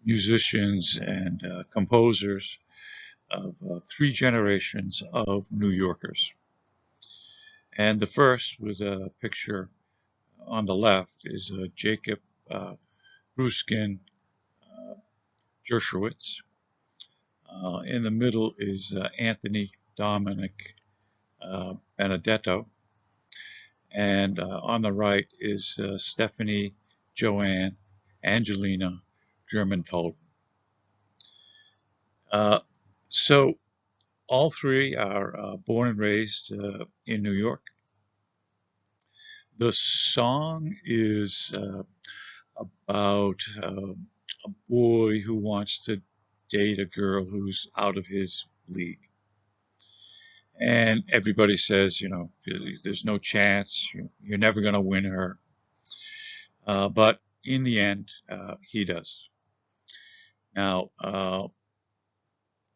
musicians and composers of three generations of New Yorkers. And the first, with a picture on the left, is Jacob Ruskin Gershwin. In the middle is Anthony Dominic Benedetto. And on the right is Stephanie Joanne Angelina German-Tolden. So all three are born and raised in New York. The song is about a boy who wants to date a girl who's out of his league. And everybody says, you know, there's no chance, you're never going to win her. But in the end, he does. Now,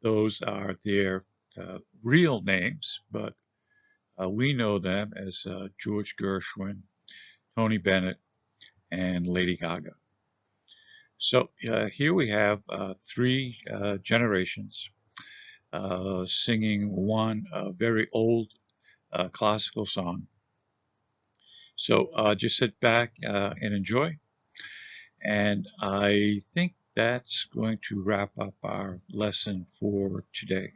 those are their real names, but we know them as George Gershwin, Tony Bennett, and Lady Gaga. So here we have three generations singing one very old classical song. So just sit back and enjoy. And I think that's going to wrap up our lesson for today.